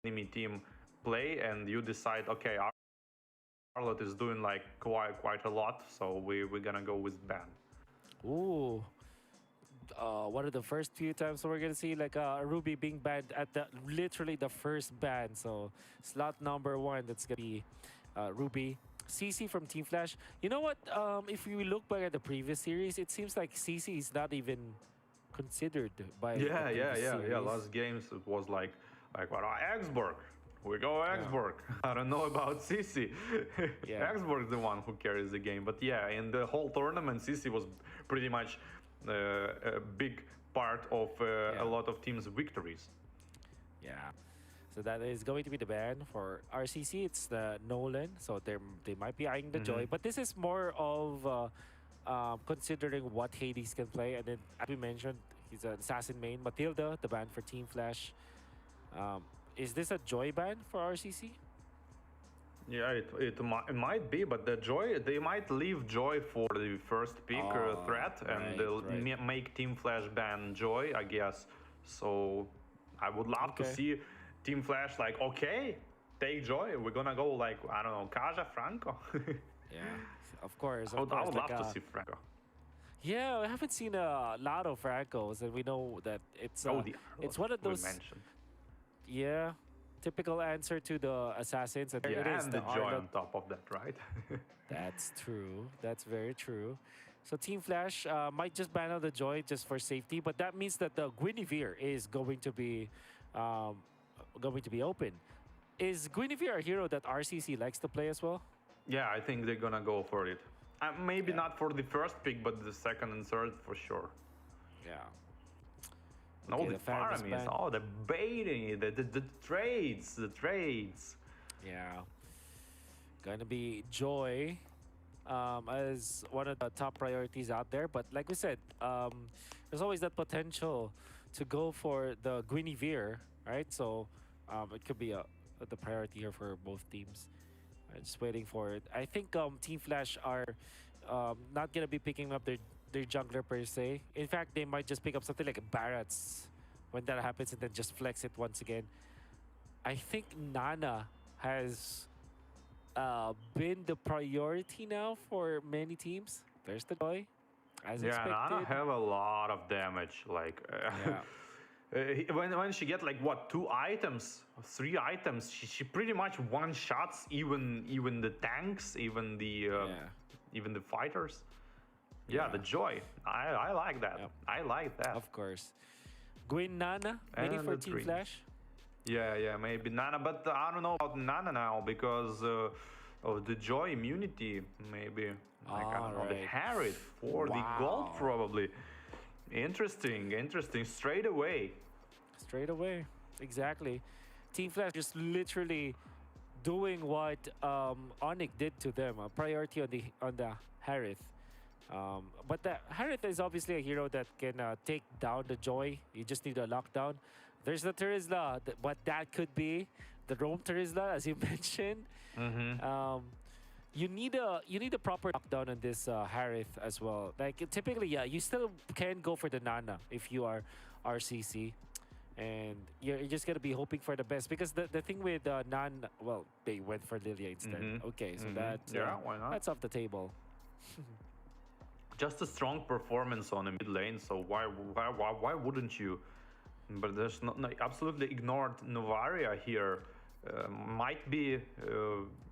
enemy team play, and you decide, okay, Charlotte is doing like quite a lot, so we're gonna go with ban. Ooh. One of the first few times we're gonna see like Ruby being banned at the literally the first ban. So slot number 1, that's gonna be Ruby. CC from Team Flash. You know what? If you look back at the previous series, it seems like CC is not even considered by the previous series. Last games it was like what, Exborg. We go Exborg. I don't know about CC. Yeah. Exborg is the one who carries the game. But yeah, in the whole tournament, CC was pretty much a big part of a lot of teams' victories. Yeah. So that is going to be the ban for RCC. It's the Nolan. So they might be eyeing the Joy. But this is more of considering what Hades can play. And then, as we mentioned, he's an assassin main. Matilda, the ban for Team Flash. Is this a Joy ban for RCC? Yeah, it might be, but the Joy, they might leave Joy for the first pick threat, and they'll make Team Flash ban Joy, I guess. So I would love to see Team Flash like, okay, take Joy. We're gonna go like, I don't know, Kaja, Franco. Yeah, of course. I would love to see Franco. Yeah, I haven't seen a lot of Francos, and we know that it's it's one of those. Yeah, typical answer to the assassins, and it is and the Joy on top of that, right? That's true. That's very true. So Team Flash might just ban out the Joy just for safety, but that means that the Guinevere is going to be open. Is Guinevere a hero that RCC likes to play as well? Yeah, I think they're gonna go for it. Maybe not for the first pick, but the second and third for sure. Yeah. No, the Faramis, the baiting, the trades. Yeah. Gonna be Joy as one of the top priorities out there. But like we said, there's always that potential to go for the Guinevere, right? So it could be the priority here for both teams. Just waiting for it. I think Team Flash are not gonna be picking up their jungler per se. In fact, they might just pick up something like Barrett's when that happens and then just flex it once again. I think Nana has been the priority now for many teams. There's the Joy, as expected. Nana have a lot of damage. Like when she get like what, 2 items, 3 items, she pretty much one-shots even the tanks, even the fighters. The Joy. I like that. I like that. Of course. Gwyn Nana, maybe for Team Flash? Yeah, maybe Nana, but I don't know about Nana now because of the Joy immunity, maybe. Like, I don't know, the Harriet for the gold probably. Interesting. Straight away, exactly. Team Flash just literally doing what Onyx did to them. A priority on the Harith. But the Harith is obviously a hero that can take down the Joy. You just need a lockdown. There's the Terizla, what that could be. The Roam Terizla, as you mentioned. You need a proper lockdown on this Harith as well. Like typically, you still can go for the Nana if you are RCC, and you're just gonna be hoping for the best because the thing with they went for Lilia instead. Okay, so why not? That's off the table. Just a strong performance on the mid lane, so why wouldn't you? But there's absolutely ignored Novaria here. Might be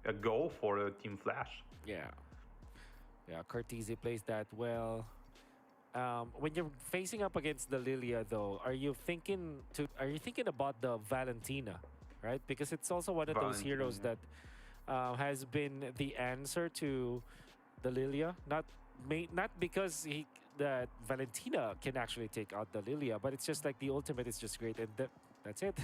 a go for Team Flash. Yeah, Cortese plays that well. When you're facing up against the Lilia, though, are you thinking about the Valentina, right? Because it's also one of those heroes that has been the answer to the Lilia. Not because that Valentina can actually take out the Lilia, but it's just like the ultimate is just great, and that's it.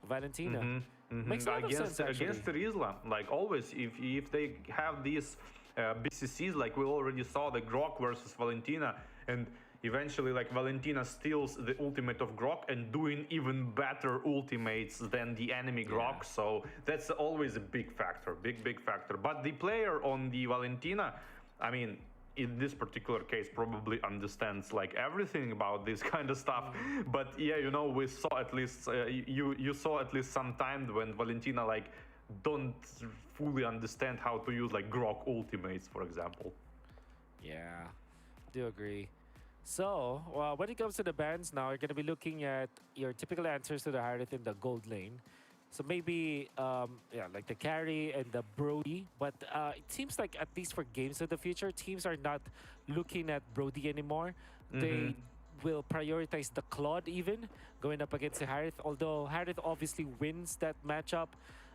Valentina makes a lot of sense against Terizla. Like always, if they have these BCCs, like we already saw the Grok versus Valentina, and eventually like Valentina steals the ultimate of Grok and doing even better ultimates than the enemy Grok. So that's always a big factor, big factor. But the player on the Valentina, I mean, in this particular case probably understands like everything about this kind of stuff. But yeah, you know, we saw at least you saw at least some time when Valentina like don't fully understand how to use like Grok ultimates, for example. Yeah, do agree. So, when it comes to the bans now, you're going to be looking at your typical answers to the Harith in the gold lane. So maybe, yeah, like the carry and the Brody. But it seems like at least for games of the future, teams are not looking at Brody anymore. Mm-hmm. They will prioritize the Claude even going up against the Harith. Although Harith obviously wins that matchup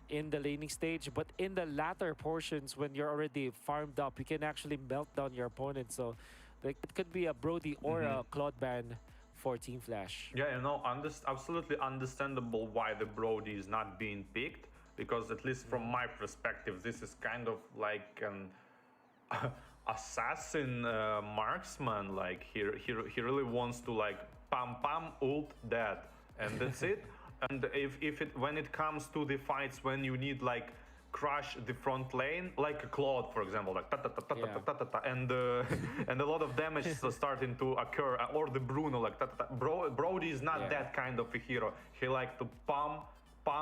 in the laning stage, but in the latter portions when you're already farmed up, you can actually melt down your opponent. So like it could be a Brody or Mm-hmm. a Claude ban for Team Flash. Yeah, you know, absolutely understandable why the Brody is not being picked, because at least from my perspective, this is kind of like an assassin marksman. Like he really wants to like pam pam ult that, and that's it. And if it when it comes to the fights when you need like crush the front lane, like a Claude, for example, like ta ta ta ta ta ta ta ta, and and a lot of damage is starting to occur, or the Bruno, like ta ta ta. Brody is not that kind of a hero. He like to pump,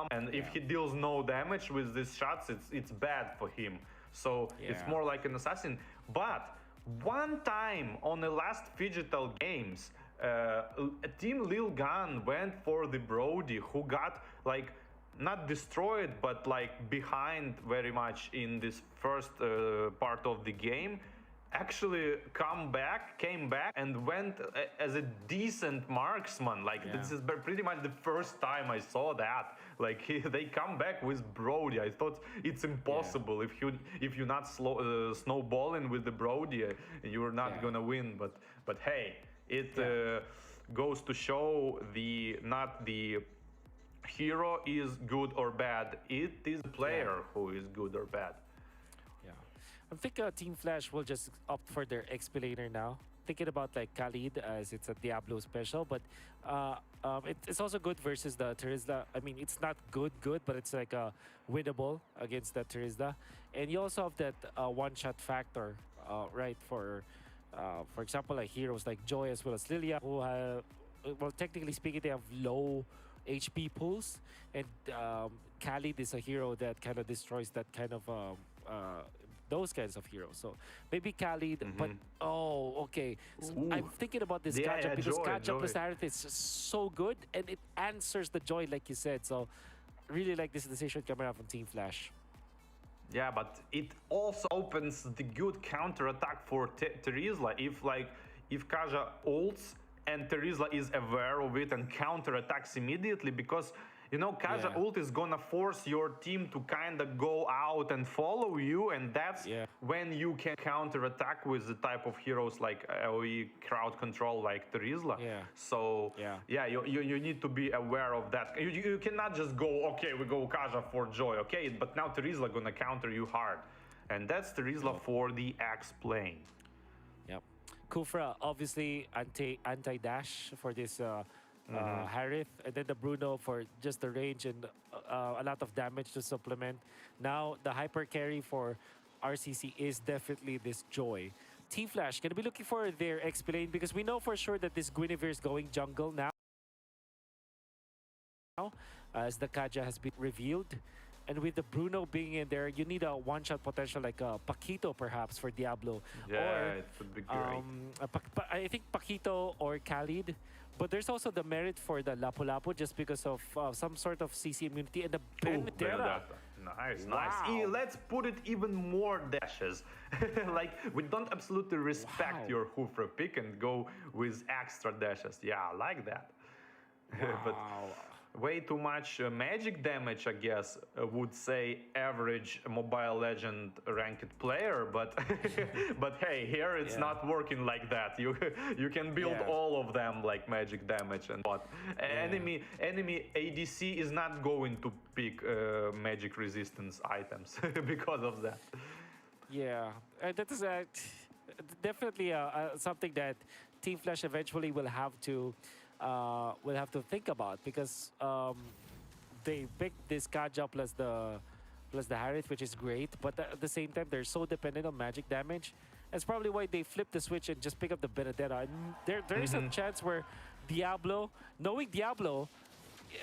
and if he deals no damage with these shots, it's bad for him. So it's more like an assassin. But one time on the last Phygital games, Team Lil Gun went for the Brody, who got like not destroyed, but like behind very much in this first part of the game, actually came back and went as a decent marksman. Like this is pretty much the first time I saw that. Like they come back with Brody. I thought it's impossible if you're not snowballing with the Brody, you're not gonna win. But hey, it goes to show not the hero is good or bad. It is the player who is good or bad. Yeah, I think Team Flash will just opt for their explainer now. Thinking about like Khalid as it's a Diablo special, but it's also good versus the Terizla. I mean, it's not good, but it's like winnable against the Terizla. And you also have that one-shot factor, right? For example, like heroes like Joy as well as Lilia, who have, well, technically speaking, they have low HP pools, and Khalid is a hero that kind of destroys that kind of those kinds of heroes. So maybe Khalid, but okay. So I'm thinking about this Kaja because Kaja plus Aerith is so good, and it answers the Joy like you said. So really like this decision coming out from Team Flash. Yeah, but it also opens the good counter attack for Terizla if Kaja ults and Terizla is aware of it and counter attacks immediately, because you know Kaja ult is gonna force your team to kind of go out and follow you, and that's when you can counter attack with the type of heroes like AoE crowd control like Terizla. So you need to be aware of that. You cannot just go, okay, we go Kaja for Joy, okay, but now Terizla gonna counter you hard, and that's Terizla for the X plane. Kufra obviously anti-dash for this Harith, and then the Bruno for just the range and a lot of damage to supplement. Now the hyper carry for RCC is definitely this Joy. Team Flash gonna be looking for their X-Plane because we know for sure that this Guinevere is going jungle now, as the Kaja has been revealed. And with the Bruno being in there, you need a one-shot potential like Paquito perhaps for Diablo. Yeah, or, it would be great. I think Paquito or Khalid. But there's also the merit for the Lapu-Lapu just because of some sort of CC immunity and the Benedetta. Nice, nice. Let's put it even more dashes. Like, we don't absolutely respect your Hoofra pick and go with extra dashes. Yeah, I like that. But way too much magic damage, I guess, would say average Mobile Legend ranked player, but but hey, here it's not working like that. You can build all of them like magic damage and what. Enemy ADC is not going to pick magic resistance items because of that. Yeah, that is definitely something that Team Flash eventually will have to think about because they picked this Kaja plus the Harith, which is great, but at the same time they're so dependent on magic damage, That's probably why they flip the switch and just pick up the Benedetta. And there is a chance where Diablo, knowing Diablo,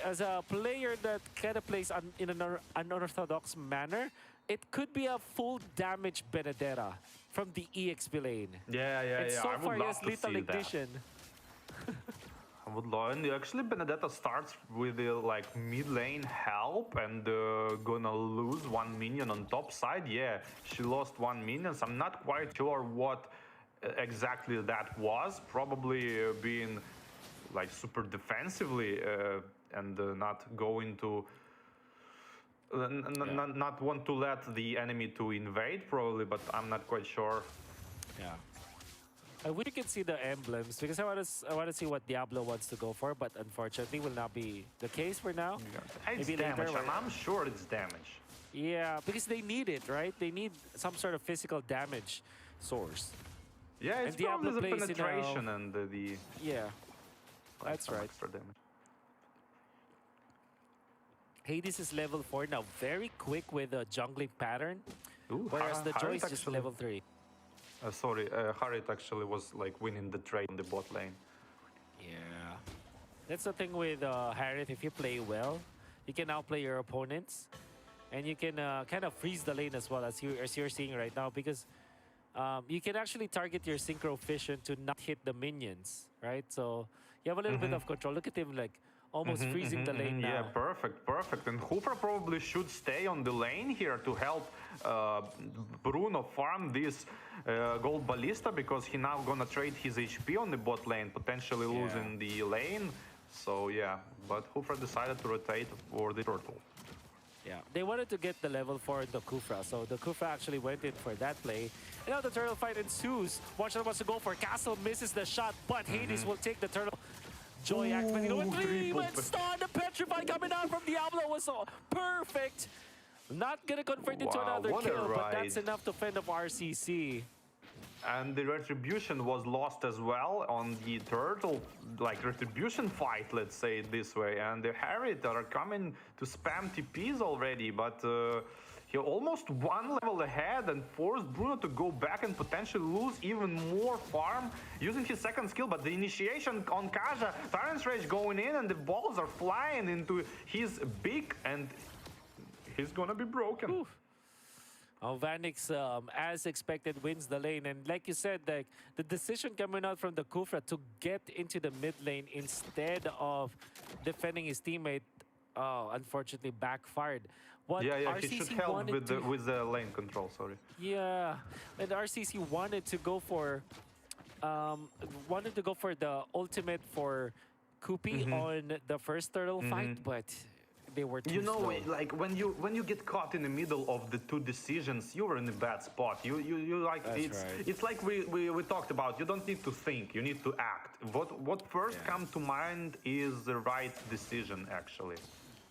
as a player that kind of plays in an unorthodox manner, it could be a full damage Benedetta from the EXP lane. Yeah. And so I would far, he love has to lethal see ignition. I would love, and actually Benedetta starts with the like mid lane help and gonna lose one minion on top side. Yeah, she lost one minion. So I'm not quite sure what exactly that was. Probably being like super defensively and not going to not want to let the enemy to invade probably, but I'm not quite sure. Yeah. I wish you could see the emblems because I want to see what Diablo wants to go for, but unfortunately will not be the case for now. Yeah. It's Maybe damage. later, I'm sure it's damage. Yeah, because they need it, right? They need some sort of physical damage source. Yeah, it's And probably Diablo the plays in a- penetration and the Yeah, that's some right. extra damage. Hades is level 4 now, very quick with a jungling pattern, Ooh, whereas the Joy is Harit just actually- level 3. Sorry, Harit actually was like winning the trade on the bot lane. Yeah. That's the thing with Harith. If you play well, you can outplay your opponents. And you can kind of freeze the lane as well, as you're seeing right now. Because you can actually target your Synchro Fission to not hit the minions, right? So you have a little bit of control. Look at him like almost freezing the lane now. Yeah, perfect. And Hooper probably should stay on the lane here to help Bruno farm this gold ballista, because he now gonna trade his HP on the bot lane, potentially losing the lane. So yeah, but Hooper decided to rotate for the turtle. Yeah, they wanted to get the level 4 in the Kufra, so the Kufra actually went in for that play. And now the turtle fight ensues. Watcher wants to go for Castle, misses the shot, but Hades will take the turtle. Joy activating over 3, but stun, the Petrify coming out from Diablo was so perfect. Not gonna convert into another what a kill, but that's ride. enough to fend off RCC. And the retribution was lost as well on the turtle, like retribution fight, let's say it this way. And the Harriet are coming to spam TPs already, but he almost one level ahead and forced Bruno to go back and potentially lose even more farm using his second skill. But the initiation on Kaja, Tyrant's Rage going in, and the balls are flying into his beak, and he's gonna be broken. Oof. Vanix, as expected, wins the lane. And like you said, the decision coming out from the Kufra to get into the mid lane instead of defending his teammate, unfortunately backfired. What Yeah, RCC he should help wanted with the lane control, sorry. Yeah, and RCC wanted to go for the ultimate for Kupi on the first turtle fight, but they were too slow. Like when you get caught in the middle of the two decisions, you're in a bad spot. You like That's it's like we talked about. You don't need to think, you need to act. What first comes to mind is the right decision, actually.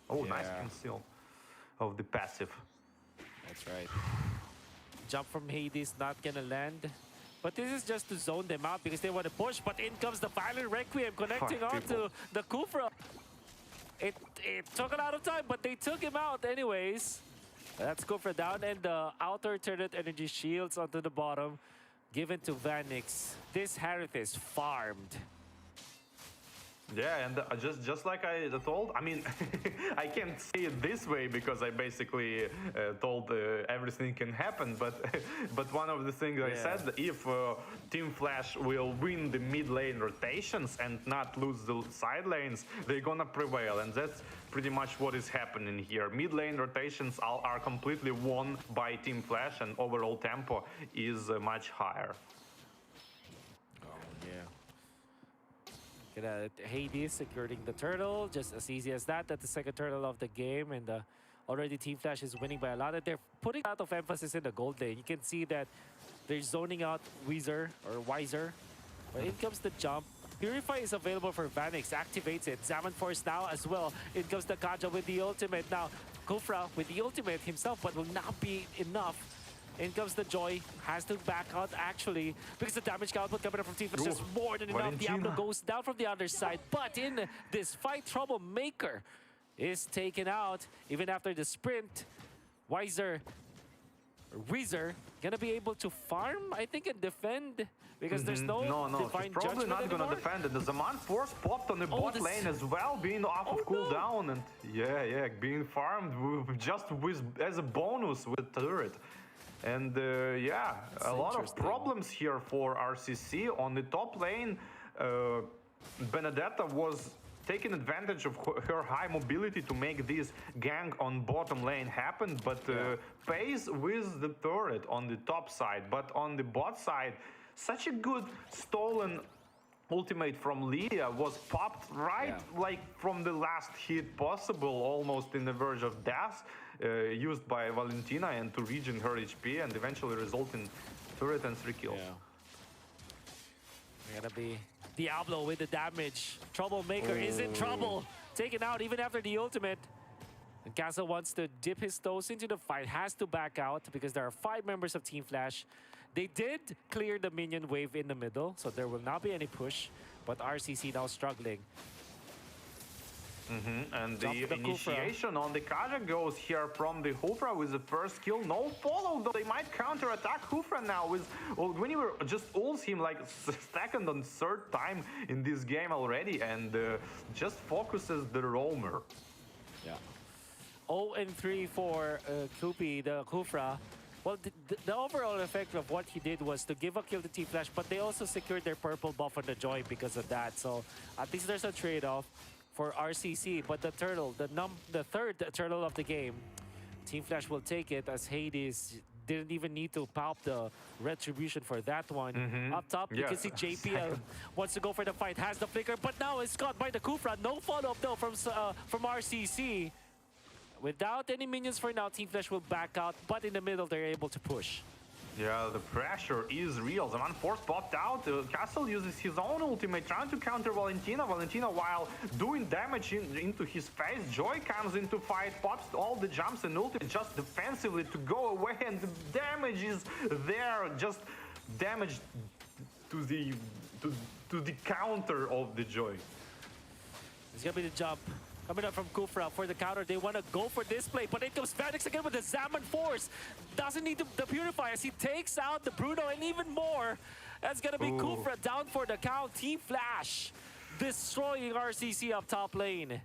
Oh, nice conceal of the passive. That's right. Jump from Hades not gonna land. But this is just to zone them out because they want to push. But in comes the Violent Requiem connecting Fuck onto the Kufra. It took a lot of time, but they took him out anyways. That's Kufra down, and the outer turret energy shields onto the bottom, given to Vanix. This Harith is farmed. Yeah, and just like I told, I mean, I can't say it this way because I basically told everything can happen, but but one of the things I said, if Team Flash will win the mid lane rotations and not lose the side lanes, they're gonna prevail, and that's pretty much what is happening here. Mid lane rotations are completely won by Team Flash, and overall tempo is much higher. Hades securing the turtle, just as easy as that. That's the second turtle of the game, and already Team Flash is winning by a lot. And they're putting a lot of emphasis in the gold lane. You can see that they're zoning out Wiser. But in comes the jump. Purify is available for Vanix, activates it. Zaman Force now as well. In comes the Kaja with the ultimate. Now, Kufra with the ultimate himself, but will not be enough. In comes the Joy, has to back out actually, because the damage output coming up from Team Flash is more than enough. Diablo goes down from the other side, but in this fight, Troublemaker is taken out even after the sprint. Wiser Weezer gonna be able to farm, I think, and defend because there's no No, divine he's probably judgment not anymore. gonna defend it. The Zaman Force popped on the bot lane as well, being off of cooldown, and yeah, being farmed just with as a bonus with turret. And yeah, a lot of problems here for RCC on the top lane. Benedetta was taking advantage of her high mobility to make this gank on bottom lane happen, but pays with the turret on the top side. But on the bot side, such a good stolen ultimate from Lydia was popped like from the last hit possible, almost in the verge of death, used by Valentina and to regen her HP and eventually result in turret and 3 kills. They're gonna be Diablo with the damage. Troublemaker is in trouble. Taken out even after the ultimate. And Castle wants to dip his toes into the fight, has to back out because there are 5 members of Team Flash. They did clear the minion wave in the middle, so there will not be any push. But RCC now struggling. And the initiation on the Kaja goes here from the Hufra with the first kill. No follow, though they might counter-attack Hufra now with Guinevere just ults him like second and third time in this game already and just focuses the roamer. 0-3 for Kupi, the Hufra. Well, the overall effect of what he did was to give a kill to Team Flash, but they also secured their purple buff on the Joy because of that. So at least there's a trade-off for RCC, but the turtle, the third turtle of the game, Team Flash will take it as Hades didn't even need to pop the retribution for that one. Up top, you can see JPL wants to go for the fight, has the flicker, but now it's caught by the Kufra. No follow-up though from RCC. Without any minions for now, Team Flash will back out, but in the middle, they're able to push. Yeah, the pressure is real. Zaman Force popped out. Castle uses his own ultimate, trying to counter Valentina. Valentina, while doing damage into his face, Joy comes into fight, pops all the jumps and ultimate just defensively to go away, and the damage is there. Just damage to the counter of the Joy. It's gonna be the jump. Coming up from Kufra for the counter. They want to go for this play, but it comes Vanix again with the Zaman Force. Doesn't need the Purify as he takes out the Bruno and even more. That's going to be Kufra down for the count. Team Flash destroying RCC up top lane.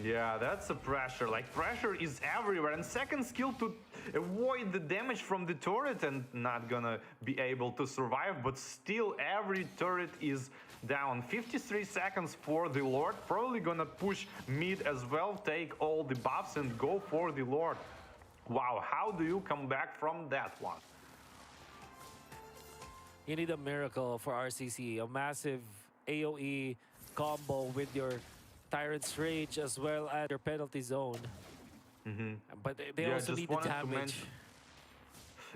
Yeah, that's a pressure. Like, pressure is everywhere. And second skill to avoid the damage from the turret and not gonna be able to survive. But still, every turret is down. 53 seconds for the Lord. Probably gonna push mid as well, take all the buffs and go for the Lord. Wow, how do you come back from that one? You need a miracle for RCC. A massive AoE combo with your Tyrant's Rage as well as your penalty zone. But they also need the damage.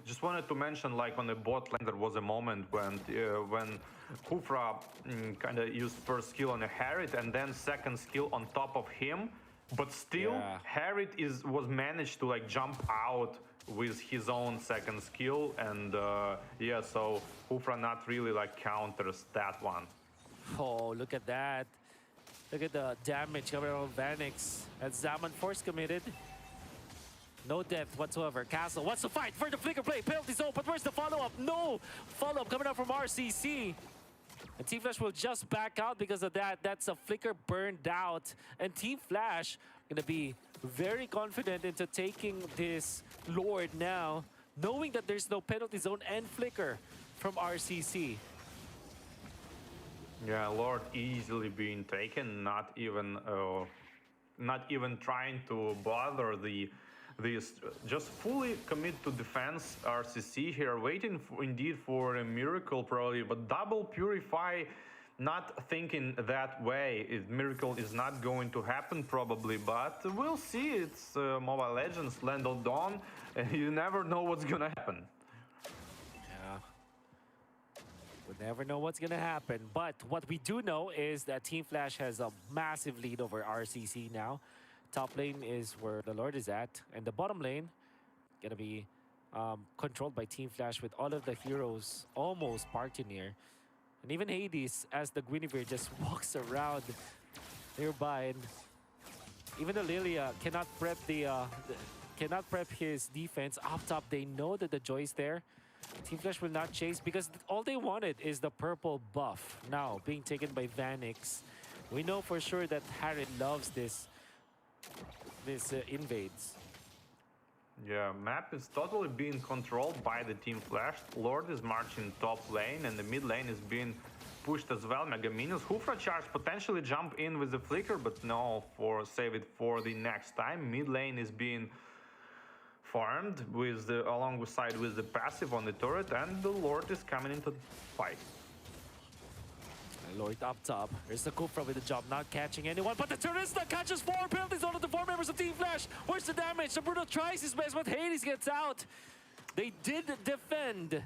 Just wanted to mention, like on the bot lane, there was a moment when Kufra kind of used first skill on a Harriet and then second skill on top of him. But still, Harriet was managed to like jump out with his own second skill, and yeah, so Kufra not really like counters that one. Oh, look at that. Look at the damage coming out of Vanix. That's Zaman Force committed. No depth whatsoever. Castle wants to fight for the flicker play. Penalty zone, but where's the follow-up? No follow-up coming out from RCC. And Team Flash will just back out because of that. That's a flicker burned out. And Team Flash gonna be very confident into taking this Lord now, knowing that there's no penalty zone and flicker from RCC. Yeah, Lord easily being taken, not even trying to bother these, just fully commit to defense. RCC here, waiting for a miracle probably, but double Purify, not thinking that way. Miracle is not going to happen probably, but we'll see. It's Mobile Legends, Land of Dawn, and you never know what's gonna happen. We never know what's gonna happen, but what we do know is that Team Flash has a massive lead over RCC now. Top lane is where the Lord is at, and the bottom lane gonna be controlled by Team Flash with all of the heroes almost parked near. And even Hades, as the Guinevere just walks around nearby, and even the Lilia cannot prep the cannot prep his defense. Up top, they know that the Joy is there. Team Flash will not chase because all they wanted is the purple buff. Now, being taken by Vanix. We know for sure that Harry loves this invades. Yeah, map is totally being controlled by the Team Flash. Lord is marching top lane, and the mid lane is being pushed as well. Mega Minions, Hoofra charge, potentially jump in with the flicker, but no, save it for the next time. Mid lane is being farmed with alongside with the passive on the turret, and the Lord is coming into the fight. Lord up top. There's the Kufra with the jump, not catching anyone. But the Turista catches 4 penalties on the 4 members of Team Flash. Where's the damage? The Bruno tries his best, but Hades gets out. They did defend,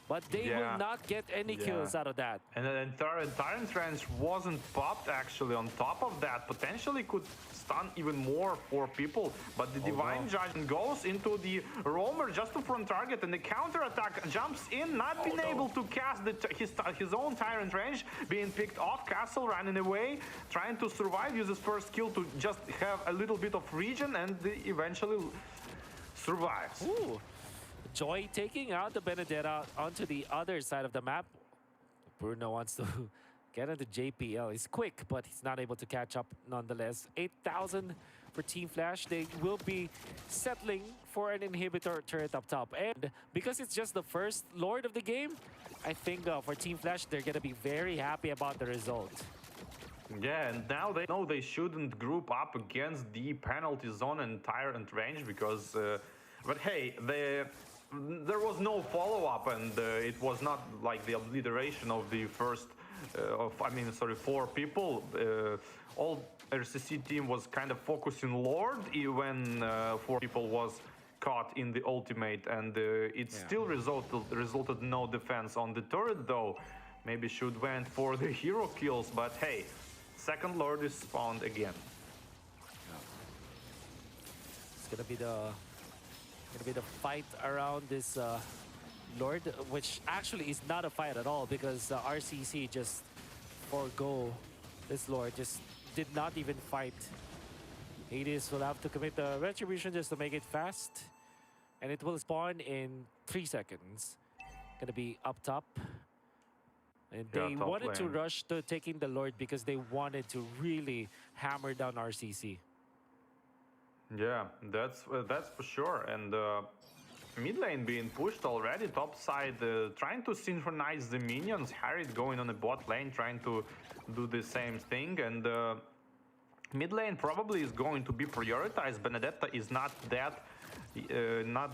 but they will not get any kills out of that. And then Tyrant Trench wasn't popped actually. On top of that, potentially could stun even more for people, but the Divine Judgment goes into the Roamer just to front target, and the counter attack jumps in, not being able to cast his own Tyrant range, being picked off. Castle running away, trying to survive, uses first kill to just have a little bit of regen, and eventually survives. Ooh. Joy taking out the Benedetta onto the other side of the map. Bruno wants to get into JPL. He's quick, but he's not able to catch up nonetheless. 8,000 for Team Flash. They will be settling for an inhibitor turret up top. And because it's just the first Lord of the game, I think for Team Flash, they're going to be very happy about the result. Yeah, and now they know they shouldn't group up against the penalty zone and Tyrant range because... but hey, there was no follow-up, and it was not like the obliteration of the first, 4 people. All RCC team was kind of focusing Lord when 4 people was caught in the ultimate, and it still resulted no defense on the turret though. Maybe should went for the hero kills, but hey, second Lord is spawned again. It's gonna be the fight around this Lord, which actually is not a fight at all because RCC just forgo this Lord, just did not even fight. Hades will have to commit the retribution just to make it fast, and it will spawn in 3 seconds. Gonna be up top, and they wanted to rush to taking the Lord because they wanted to really hammer down RCC. Yeah, that's for sure. And mid lane being pushed already, top side trying to synchronize the minions. Harriet going on the bot lane, trying to do the same thing. And mid lane probably is going to be prioritized. Benedetta is not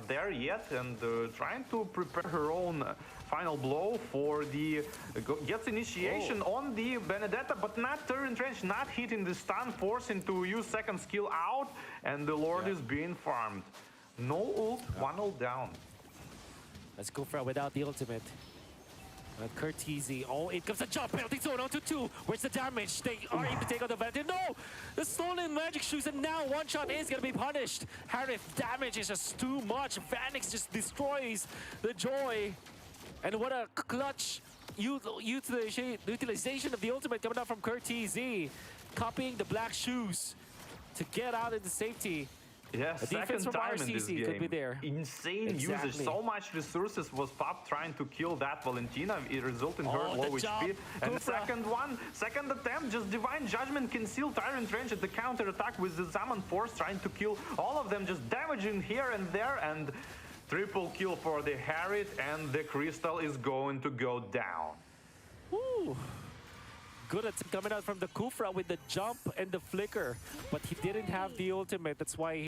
there yet, and trying to prepare her own final blow for the gets initiation on the Benedetta, but not turn trench, not hitting the stun, forcing to use second skill out, and the Lord is being farmed. No ult, 1 ult down. Let's go for it without the ultimate. Curtizi. Oh, it comes a jump penalty zone onto 2. Where's the damage? They are able to take out the advantage. No! The stolen magic shoes, and now one shot is going to be punished. Harith damage is just too much. Vanix just destroys the Joy. And what a clutch utilization of the ultimate coming out from Curtizi. Copying the black shoes to get out into safety. Yeah, second time in this game. Could be there. Insane usage. So much resources was popped trying to kill that Valentina. It resulted in her low HP. And the second attempt, just Divine Judgment can seal Tyrant range at the counter attack with the Zaman Force, trying to kill all of them, just damaging here and there. And triple kill for the Harriet, and the Crystal is going to go down. Woo! Good attempt coming out from the Kufra with the jump and the flicker, but he didn't have the ultimate. That's why